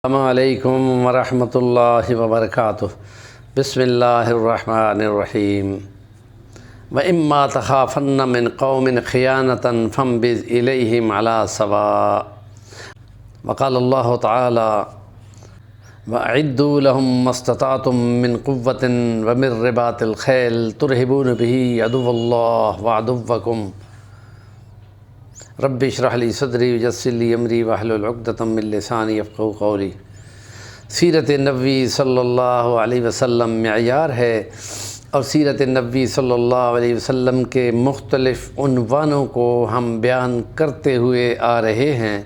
السلام علیکم ورحمۃ اللہ وبرکاتہ۔ بسم اللہ الرحمن الرحیم۔ وَإِمَّا تَخَافَنَّ مِنْ قَوْمٍ خِيَانَةً فَانبِذْ إِلَيْهِمْ عَلَى سَوَاءٍ۔ وقال اللہ تعالی وَأَعِدُّوا لَهُم مَّا اسْتَطَعْتُم مِّن قُوَّةٍ وَمِن رِّبَاطِ الْخَيْلِ تُرْهِبُونَ بِهِ عَدُوَّ اللَّهِ وَعَدُوَّكُمْ رب اشرح لی صدری ویسر لی امری واحلل عقدۃ من لسانی یفقہوا قولی۔ سیرت نبوی صلی اللہ علیہ وسلم معیار ہے، اور سیرت نبوی صلی اللہ علیہ وسلم کے مختلف عنوانوں کو ہم بیان کرتے ہوئے آ رہے ہیں۔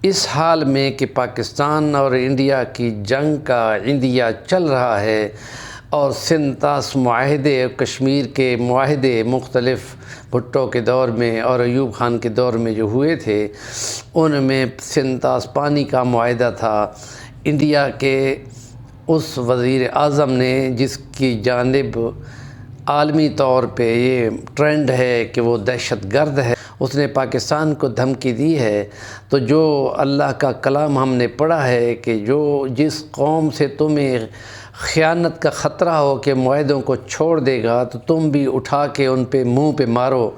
اس حال میں کہ پاکستان اور انڈیا کی جنگ کا عندیہ چل رہا ہے، اور سنتاس معاہدے اور کشمیر کے معاہدے مختلف بھٹو کے دور میں اور ایوب خان کے دور میں جو ہوئے تھے، ان میں سنتاس پانی کا معاہدہ تھا۔ انڈیا کے اس وزیر اعظم نے، جس کی جانب عالمی طور پہ یہ ٹرینڈ ہے کہ وہ دہشت گرد ہے، اس نے پاکستان کو دھمکی دی ہے۔ تو جو اللہ کا کلام ہم نے پڑھا ہے کہ جس قوم سے تمہیں خیانت کا خطرہ ہو کہ معاہدوں کو چھوڑ دے گا، تو تم بھی اٹھا کے ان پہ منہ پہ مارو،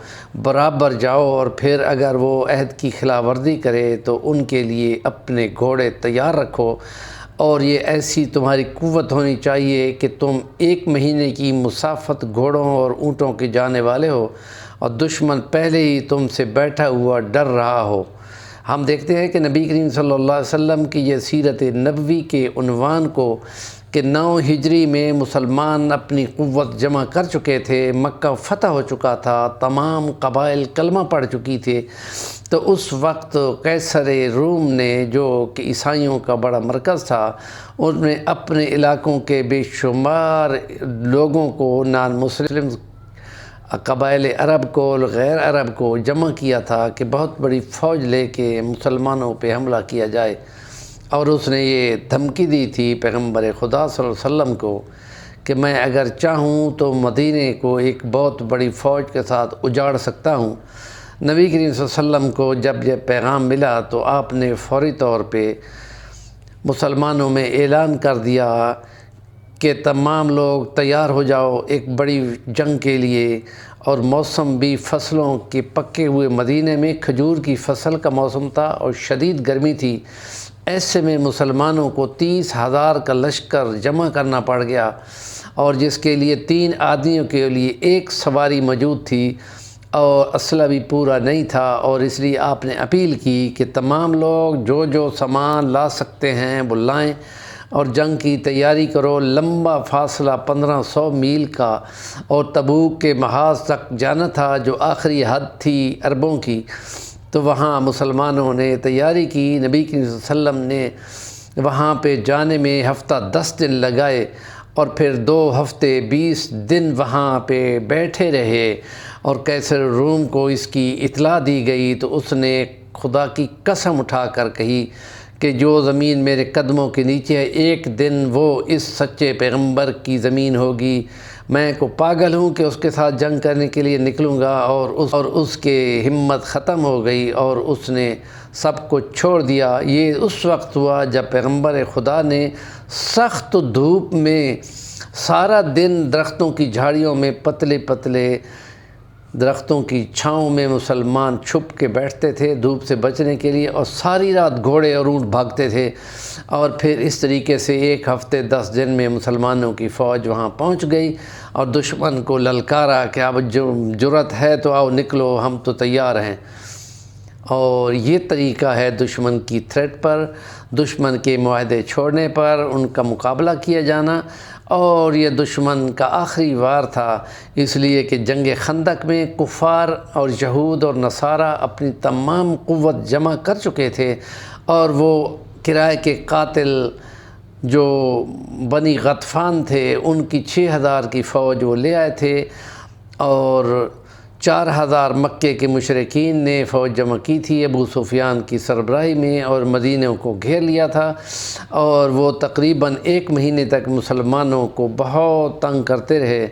برابر جاؤ، اور پھر اگر وہ عہد کی خلاف ورزی کرے تو ان کے لیے اپنے گھوڑے تیار رکھو، اور یہ ایسی تمہاری قوت ہونی چاہیے کہ تم 1 مہینے کی مسافت گھوڑوں اور اونٹوں کے جانے والے ہو، اور دشمن پہلے ہی تم سے بیٹھا ہوا ڈر رہا ہو۔ ہم دیکھتے ہیں کہ نبی کریم صلی اللہ علیہ وسلم کی یہ سیرت نبوی کے عنوان کو کہ 9 ہجری میں مسلمان اپنی قوت جمع کر چکے تھے، مکہ فتح ہو چکا تھا، تمام قبائل کلمہ پڑھ چکی تھے، تو اس وقت قیصر روم نے، جو کہ عیسائیوں کا بڑا مرکز تھا، ان نے اپنے علاقوں کے بے شمار لوگوں کو، نان مسلم قبائل عرب کو، غیر عرب کو جمع کیا تھا کہ بہت بڑی فوج لے کے مسلمانوں پہ حملہ کیا جائے، اور اس نے یہ دھمکی دی تھی پیغمبر خدا صلی اللہ علیہ وسلم کو کہ میں اگر چاہوں تو مدینے کو ایک بہت بڑی فوج کے ساتھ اجاڑ سکتا ہوں۔ نبی کریم صلی اللہ علیہ وسلم کو جب یہ پیغام ملا تو آپ نے فوری طور پہ مسلمانوں میں اعلان کر دیا کہ تمام لوگ تیار ہو جاؤ ایک بڑی جنگ کے لیے، اور موسم بھی فصلوں کے پکے ہوئے، مدینے میں کھجور کی فصل کا موسم تھا اور شدید گرمی تھی۔ ایسے میں مسلمانوں کو 30,000 کا لشکر جمع کرنا پڑ گیا، اور جس کے لیے 3 آدمیوں کے لیے 1 سواری موجود تھی، اور اسلحہ بھی پورا نہیں تھا، اور اس لیے آپ نے اپیل کی کہ تمام لوگ جو سامان لا سکتے ہیں وہ لائیں، اور جنگ کی تیاری کرو۔ لمبا فاصلہ 1500 میل کا، اور تبوک کے محاذ تک جانا تھا، جو آخری حد تھی عربوں کی، تو وہاں مسلمانوں نے تیاری کی۔ نبی صلی اللہ علیہ وسلم نے وہاں پہ جانے میں ہفتہ 10 دن لگائے، اور پھر 2 ہفتے 20 دن وہاں پہ بیٹھے رہے، اور قیصر روم کو اس کی اطلاع دی گئی، تو اس نے خدا کی قسم اٹھا کر کہی کہ جو زمین میرے قدموں کے نیچے ہے، ایک دن وہ اس سچے پیغمبر کی زمین ہوگی۔ میں کو پاگل ہوں کہ اس کے ساتھ جنگ کرنے کے لیے نکلوں گا، اور اس کے ہمت ختم ہو گئی، اور اس نے سب کو چھوڑ دیا۔ یہ اس وقت ہوا جب پیغمبر خدا نے سخت دھوپ میں سارا دن درختوں کی جھاڑیوں میں، پتلے پتلے درختوں کی چھاؤں میں مسلمان چھپ کے بیٹھتے تھے دھوپ سے بچنے کے لیے، اور ساری رات گھوڑے اور اونٹ بھاگتے تھے، اور پھر اس طریقے سے 1 ہفتے 10 دن میں مسلمانوں کی فوج وہاں پہنچ گئی، اور دشمن کو للکارا کہ اب جو جرأت ہے تو آؤ نکلو، ہم تو تیار ہیں۔ اور یہ طریقہ ہے دشمن کی تھریٹ پر، دشمن کے معاہدے چھوڑنے پر ان کا مقابلہ کیا جانا، اور یہ دشمن کا آخری وار تھا، اس لیے کہ جنگ خندق میں کفار اور یہود اور نصارہ اپنی تمام قوت جمع کر چکے تھے، اور وہ کرائے کے قاتل جو بنی غطفان تھے، ان کی 6,000 کی فوج وہ لے آئے تھے، اور 4,000 مکے کے مشرکین نے فوج جمع کی تھی ابو سفیان کی سربراہی میں، اور مدینہ کو گھیر لیا تھا، اور وہ تقریباً 1 مہینے تک مسلمانوں کو بہت تنگ کرتے رہے،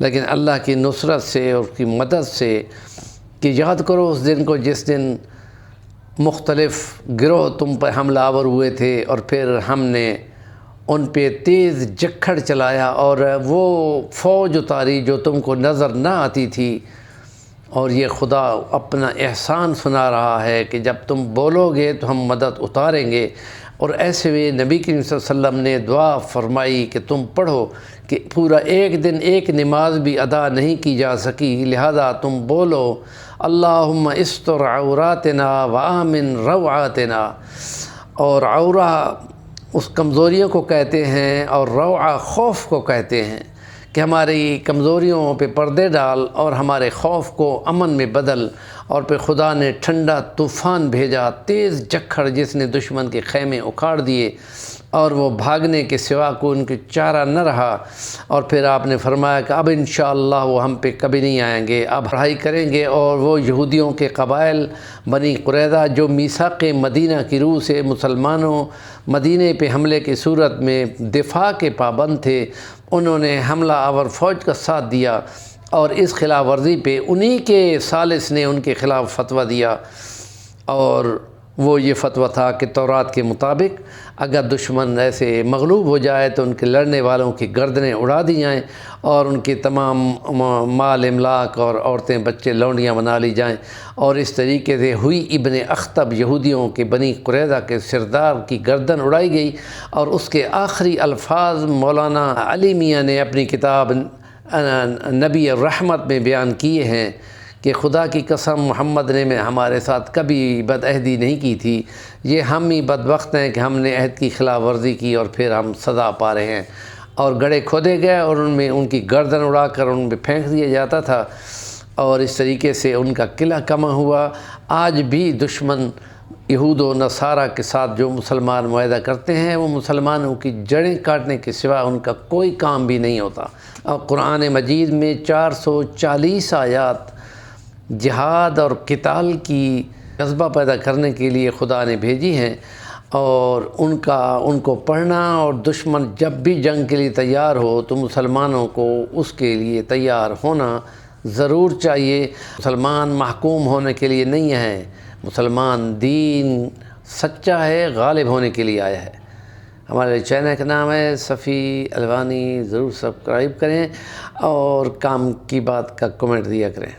لیکن اللہ کی نصرت سے اور اس کی مدد سے، کہ یاد کرو اس دن کو جس دن مختلف گروہ تم پر حملہ آور ہوئے تھے، اور پھر ہم نے ان پہ تیز جکھڑ چلایا اور وہ فوج اتاری جو تم کو نظر نہ آتی تھی، اور یہ خدا اپنا احسان سنا رہا ہے کہ جب تم بولو گے تو ہم مدد اتاریں گے۔ اور ایسے میں نبی کریم صلی اللہ علیہ وسلم نے دعا فرمائی کہ تم پڑھو کہ پورا ایک دن ایک نماز بھی ادا نہیں کی جا سکی، لہذا تم بولو اللہم استر عوراتنا وآمن روعاتنا۔ اور عورہ اس کمزوریوں کو کہتے ہیں، اور روعہ خوف کو کہتے ہیں، کہ ہماری کمزوریوں پہ پردے ڈال اور ہمارے خوف کو امن میں بدل۔ اور پھر خدا نے ٹھنڈا طوفان بھیجا، تیز جکھڑ جس نے دشمن کے خیمے اکھاڑ دیے، اور وہ بھاگنے کے سوا کو ان کے چارہ نہ رہا۔ اور پھر آپ نے فرمایا کہ اب انشاءاللہ وہ ہم پہ کبھی نہیں آئیں گے، اب پڑھائی کریں گے۔ اور وہ یہودیوں کے قبائل بنی قریظہ جو میثاق مدینہ کی روح سے مسلمانوں مدینہ پہ حملے کی صورت میں دفاع کے پابند تھے، انہوں نے حملہ آور فوج کا ساتھ دیا، اور اس خلاف ورزی پہ انہی کے ثالث نے ان کے خلاف فتویٰ دیا، اور وہ یہ فتویٰ تھا کہ تورات کے مطابق اگر دشمن ایسے مغلوب ہو جائے تو ان کے لڑنے والوں کی گردنیں اڑا دی جائیں، اور ان کے تمام مال املاک اور عورتیں بچے لونڈیاں بنا لی جائیں۔ اور اس طریقے سے ہوئی ابن اخطب یہودیوں کے بنی قریظہ کے سردار کی گردن اڑائی گئی۔ اور اس کے آخری الفاظ مولانا علی میاں نے اپنی کتاب نبی الرحمت میں بیان کیے ہیں کہ خدا کی قسم محمد نے ہمارے ساتھ کبھی بد عہدی نہیں کی تھی، یہ ہم ہی بدبخت ہیں کہ ہم نے عہد کی خلاف ورزی کی اور پھر ہم سزا پا رہے ہیں۔ اور گڑھے کھودے گئے اور ان میں ان کی گردن اڑا کر ان پہ پھینک دیا جاتا تھا، اور اس طریقے سے ان کا قلعہ کما ہوا۔ آج بھی دشمن یہود و نصارہ کے ساتھ جو مسلمان معاہدہ کرتے ہیں، وہ مسلمانوں کی جڑیں کاٹنے کے سوا ان کا کوئی کام بھی نہیں ہوتا۔ اور قرآن مجید میں 440 آیات جہاد اور قتال کی جذبہ پیدا کرنے کے لیے خدا نے بھیجی ہیں، اور ان کو پڑھنا، اور دشمن جب بھی جنگ کے لیے تیار ہو تو مسلمانوں کو اس کے لیے تیار ہونا ضرور چاہیے۔ مسلمان محکوم ہونے کے لیے نہیں ہے، مسلمان دین سچا ہے، غالب ہونے کے لیے آیا ہے۔ ہمارے چینل کا نام ہے صفی الوانی، ضرور سبسکرائب کریں اور کام کی بات کا کمنٹ دیا کریں۔